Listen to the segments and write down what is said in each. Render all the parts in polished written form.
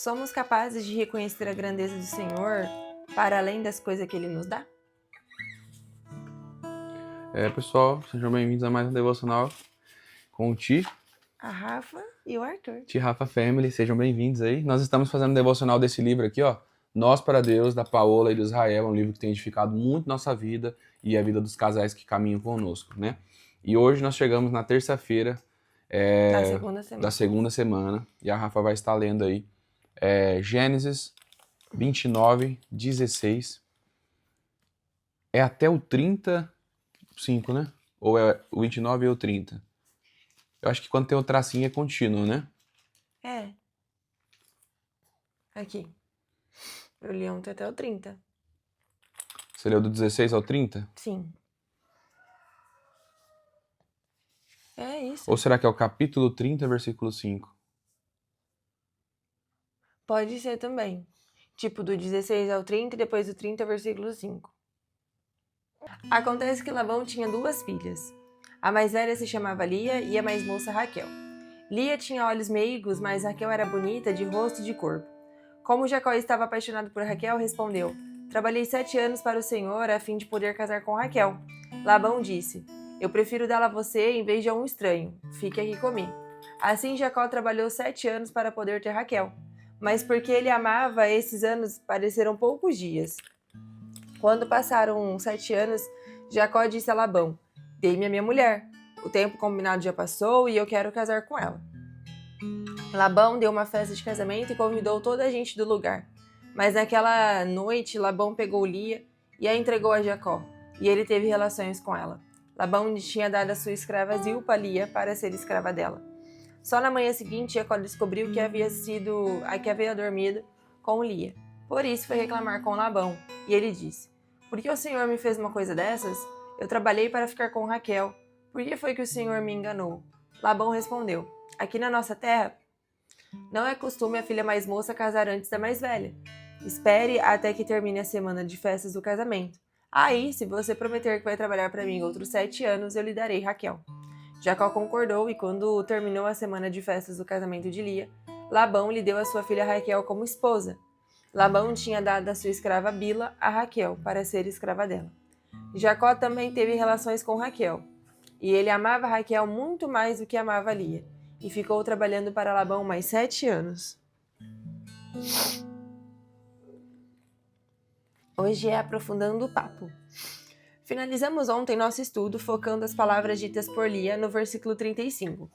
Somos capazes de reconhecer a grandeza do Senhor para além das coisas que Ele nos dá? Pessoal, sejam bem-vindos a mais um devocional com o A Rafa e o Arthur. Rafa Family, sejam bem-vindos aí. Nós estamos fazendo um devocional desse livro aqui, ó, Nós para Deus, da Paola e do Israel, um livro que tem edificado muito nossa vida e a vida dos casais que caminham conosco, né? E hoje nós chegamos na terça-feira da segunda semana e a Rafa vai estar lendo aí Gênesis 29, 16. É até o 35, né? Ou é o 29 ou o 30? Eu acho que quando tem o tracinho é contínuo, né? É. Aqui. Eu li ontem até o 30. Você leu do 16 ao 30? Sim. É isso. Ou será que é o capítulo 30, versículo 5? Pode ser também. Tipo, do 16 ao 30 e depois do 30, versículo 5. Acontece que Labão tinha 2 filhas. A mais velha se chamava Lia e a mais moça Raquel. Lia tinha olhos meigos, mas Raquel era bonita de rosto e de corpo. Como Jacó estava apaixonado por Raquel, respondeu: Trabalhei 7 anos para o Senhor a fim de poder casar com Raquel. Labão disse: Eu prefiro dá-la a você em vez de a um estranho. Fique aqui comigo. Assim Jacó trabalhou 7 anos para poder ter Raquel. Mas porque ele amava, esses anos pareceram poucos dias. Quando passaram 7 anos, Jacó disse a Labão: Dê-me a minha mulher. O tempo combinado já passou e eu quero casar com ela. Labão deu uma festa de casamento e convidou toda a gente do lugar. Mas naquela noite, Labão pegou Lia e a entregou a Jacó, e ele teve relações com ela. Labão tinha dado a sua escrava Zilpa Lia para ser escrava dela. Só na manhã seguinte, Jacó descobriu que havia sido a que havia dormido com Lia. Por isso foi reclamar com Labão, e ele disse: Por que o Senhor me fez uma coisa dessas? Eu trabalhei para ficar com Raquel. Por que foi que o Senhor me enganou? Labão respondeu: Aqui na nossa terra, não é costume a filha mais moça casar antes da mais velha. Espere até que termine a semana de festas do casamento. Aí, se você prometer que vai trabalhar para mim outros 7 anos, eu lhe darei Raquel. Jacó concordou e quando terminou a semana de festas do casamento de Lia, Labão lhe deu a sua filha Raquel como esposa. Labão tinha dado a sua escrava Bila a Raquel para ser escrava dela. Jacó também teve relações com Raquel, e ele amava Raquel muito mais do que amava Lia, e ficou trabalhando para Labão mais 7 anos. Hoje é Aprofundando o Papo. Finalizamos ontem nosso estudo focando as palavras ditas por Lia no versículo 35.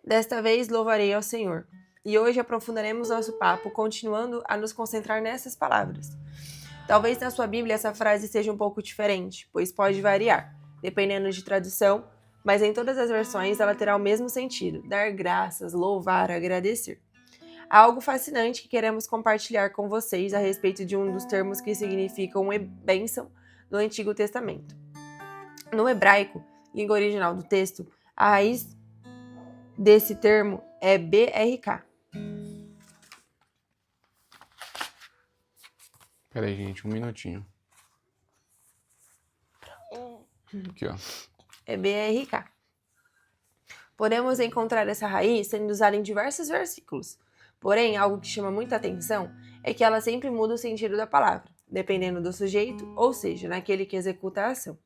Desta vez louvarei ao Senhor. E hoje aprofundaremos nosso papo, continuando a nos concentrar nessas palavras. Talvez na sua Bíblia essa frase seja um pouco diferente, pois pode variar, dependendo de tradução, mas em todas as versões ela terá o mesmo sentido: dar graças, louvar, agradecer. Há algo fascinante que queremos compartilhar com vocês a respeito de um dos termos que significam bênção no Antigo Testamento. No hebraico, língua original do texto, a raiz desse termo é BRK. Peraí, gente, um minutinho. Aqui, ó. É BRK. Podemos encontrar essa raiz sendo usada em diversos versículos. Porém, algo que chama muita atenção é que ela sempre muda o sentido da palavra, dependendo do sujeito, ou seja, naquele que executa a ação.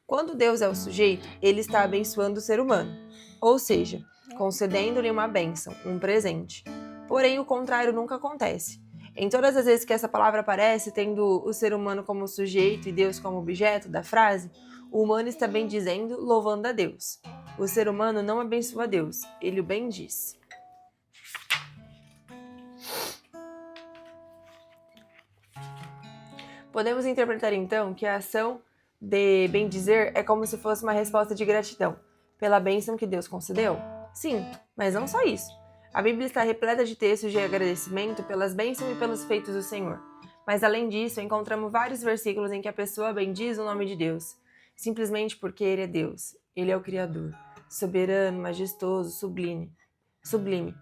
Quando Deus é o sujeito, ele está abençoando o ser humano, ou seja, concedendo-lhe uma bênção, um presente. Porém, o contrário nunca acontece. Em todas as vezes que essa palavra aparece, tendo o ser humano como sujeito e Deus como objeto da frase, o humano está bendizendo, louvando a Deus. O ser humano não abençoa a Deus, ele o bendiz. Podemos interpretar então que a ação de bendizer é como se fosse uma resposta de gratidão pela bênção que Deus concedeu? Sim, mas não só isso. A Bíblia está repleta de textos de agradecimento pelas bênçãos e pelos feitos do Senhor. Mas além disso, encontramos vários versículos em que a pessoa bendiz o nome de Deus, simplesmente porque Ele é Deus. Ele é o Criador, soberano, majestoso, sublime.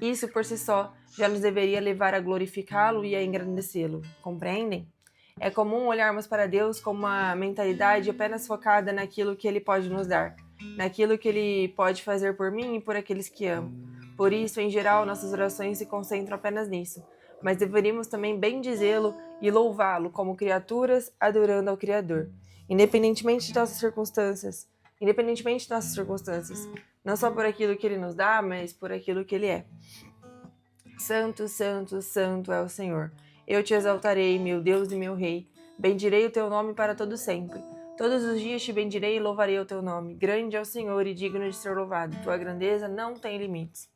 Isso por si só já nos deveria levar a glorificá-lo e a engrandecê-lo. Compreendem? É comum olharmos para Deus com uma mentalidade apenas focada naquilo que Ele pode nos dar, naquilo que Ele pode fazer por mim e por aqueles que amo. Por isso, em geral, nossas orações se concentram apenas nisso, mas deveríamos também bendizê-lo e louvá-lo como criaturas adorando ao Criador, independentemente de nossas circunstâncias, não só por aquilo que Ele nos dá, mas por aquilo que Ele é. Santo, santo, santo é o Senhor. Eu te exaltarei, meu Deus e meu Rei. Bendirei o teu nome para todo sempre. Todos os dias te bendirei e louvarei o teu nome. Grande é o Senhor e digno de ser louvado. Tua grandeza não tem limites.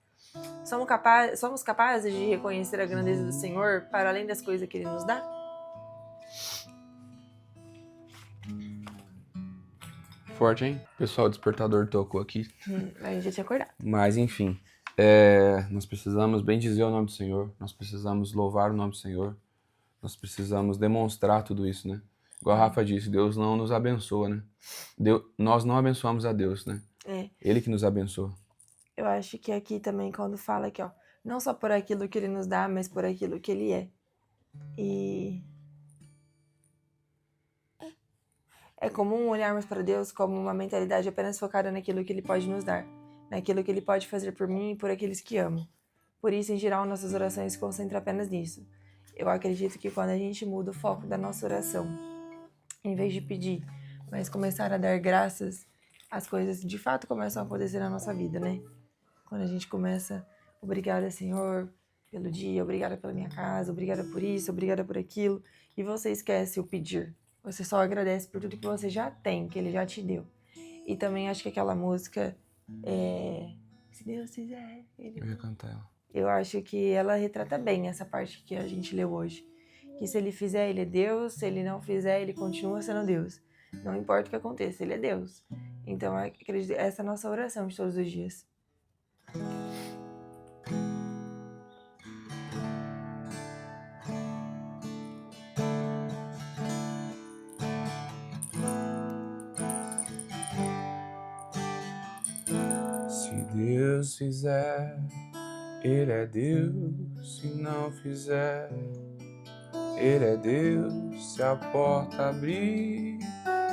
Somos capazes de reconhecer a grandeza do Senhor para além das coisas que Ele nos dá? Forte, hein? Pessoal, o despertador tocou aqui. A gente já tinha acordado. Mas, enfim, nós precisamos bendizer o nome do Senhor, nós precisamos louvar o nome do Senhor, nós precisamos demonstrar tudo isso, né? Igual a Rafa disse, Deus não nos abençoa, né? Nós não abençoamos a Deus, né? Ele que nos abençoa. Eu acho que aqui também, quando fala aqui, ó, não só por aquilo que Ele nos dá, mas por aquilo que Ele é. E é comum olharmos para Deus como uma mentalidade apenas focada naquilo que Ele pode nos dar, naquilo que Ele pode fazer por mim e por aqueles que amo. Por isso, em geral, nossas orações se concentram apenas nisso. Eu acredito que quando a gente muda o foco da nossa oração, em vez de pedir, mas começar a dar graças, as coisas de fato começam a acontecer na nossa vida, né? Quando a gente começa, obrigada, Senhor, pelo dia, obrigada pela minha casa, obrigada por isso, obrigada por aquilo, e você esquece o pedir. Você só agradece por tudo que você já tem, que Ele já te deu. E também acho que aquela música, se Deus quiser... Eu ia cantar ela. Eu acho que ela retrata bem essa parte que a gente leu hoje. Que se Ele fizer, Ele é Deus, se Ele não fizer, Ele continua sendo Deus. Não importa o que aconteça, Ele é Deus. Então, acredito, essa é a nossa oração de todos os dias. Se Deus fizer, Ele é Deus. Se não fizer, Ele é Deus. Se a porta abrir,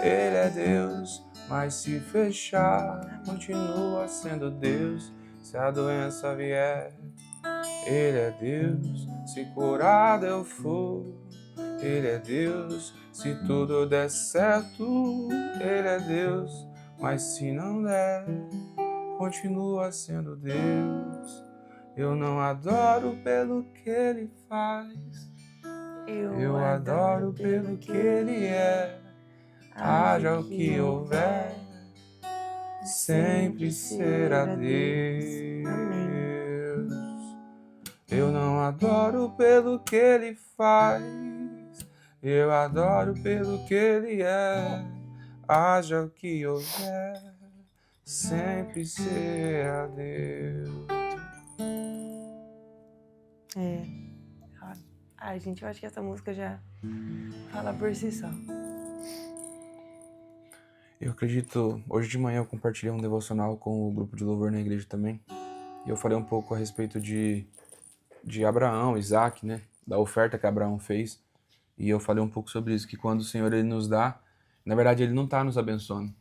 Ele é Deus. Mas se fechar, continua sendo Deus. Se a doença vier, Ele é Deus. Se curado eu for, Ele é Deus. Se tudo der certo, Ele é Deus. Mas se não der, continua sendo Deus. Eu não adoro pelo que Ele faz, eu adoro pelo que Ele é. Haja o que houver, sempre será Deus. Eu não adoro pelo que Ele faz, eu adoro pelo que Ele é. Haja o que houver, sempre será Deus. Gente, eu acho que essa música já fala por si só. Eu acredito, hoje de manhã eu compartilhei um devocional com o grupo de louvor na igreja também. E eu falei um pouco a respeito de Abraão, Isaac, né? Da oferta que Abraão fez. E eu falei um pouco sobre isso, que quando o Senhor Ele nos dá, na verdade Ele não está nos abençoando,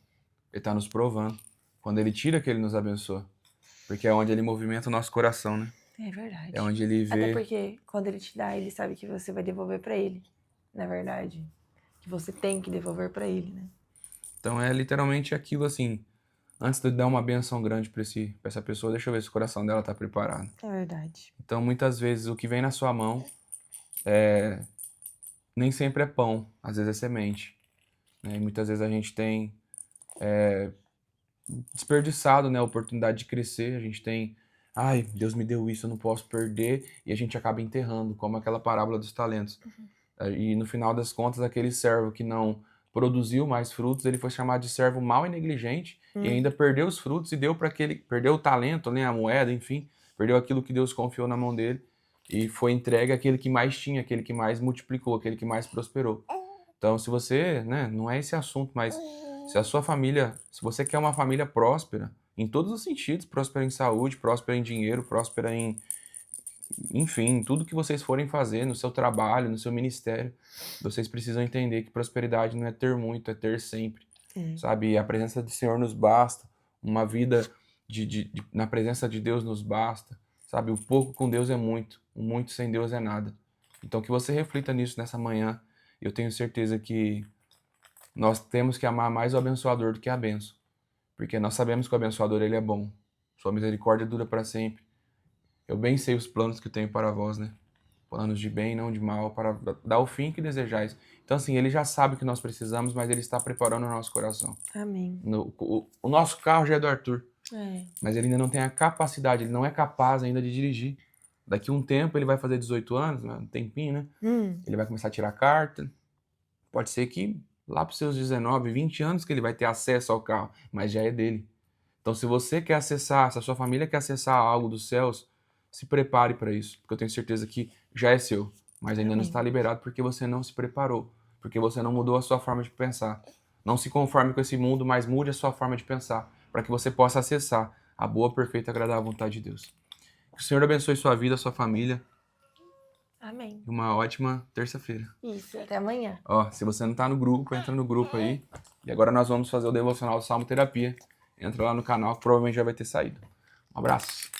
Ele está nos provando. Quando Ele tira, que Ele nos abençoa. Porque é onde Ele movimenta o nosso coração, né? É verdade. É onde Ele vê... Até porque quando Ele te dá, Ele sabe que você vai devolver pra Ele. Na verdade, que você tem que devolver pra Ele, né? Então é literalmente aquilo assim, antes de dar uma benção grande pra essa pessoa, deixa eu ver se o coração dela tá preparado. É verdade. Então muitas vezes o que vem na sua mão nem sempre é pão, às vezes é semente. Né? E muitas vezes a gente tem desperdiçado, né, a oportunidade de crescer, a gente tem, ai, Deus me deu isso, eu não posso perder, e a gente acaba enterrando, como aquela parábola dos talentos. E no final das contas, aquele servo que não produziu mais frutos, ele foi chamado de servo mau e negligente, e ainda perdeu os frutos e deu para perdeu o talento, né, a moeda, enfim, perdeu aquilo que Deus confiou na mão dele, e foi entregue àquele que mais tinha, aquele que mais multiplicou, aquele que mais prosperou. Então, se você, né, não é esse assunto, mas se a sua família, se você quer uma família próspera, em todos os sentidos, próspera em saúde, próspera em dinheiro, próspera em, enfim, tudo que vocês forem fazer no seu trabalho, no seu ministério, vocês precisam entender que prosperidade não é ter muito, é ter sempre, sabe? E a presença do Senhor nos basta. uma vida na presença de Deus nos basta, sabe? O pouco com Deus é muito, o muito sem Deus é nada. Então que você reflita nisso nessa manhã. Eu tenho certeza que nós temos que amar mais o abençoador do que a bênção, porque nós sabemos que o abençoador ele é bom, sua misericórdia dura para sempre. Eu bem sei os planos que eu tenho para vós, né? Planos de bem, não de mal, para dar o fim que desejais. Então, assim, ele já sabe o que nós precisamos, mas ele está preparando o nosso coração. Amém. O nosso carro já é do Arthur, É. mas ele ainda não tem a capacidade, ele não é capaz ainda de dirigir. Daqui a um tempo ele vai fazer 18 anos, né? Um tempinho, né? Ele vai começar a tirar carta. Pode ser que lá para os seus 19, 20 anos que ele vai ter acesso ao carro, mas já é dele. Então, se você quer acessar, se a sua família quer acessar algo dos céus, se prepare para isso, porque eu tenho certeza que já é seu, mas ainda não está liberado porque você não se preparou, porque você não mudou a sua forma de pensar. Não se conforme com esse mundo, mas mude a sua forma de pensar, para que você possa acessar a boa, perfeita e agradável vontade de Deus. Que o Senhor abençoe sua vida, sua família. Amém. E uma ótima terça-feira. Isso, até amanhã. Ó, se você não tá no grupo, entra no grupo aí. E agora nós vamos fazer o devocional do Salmo Terapia. Entra lá no canal que provavelmente já vai ter saído. Um abraço.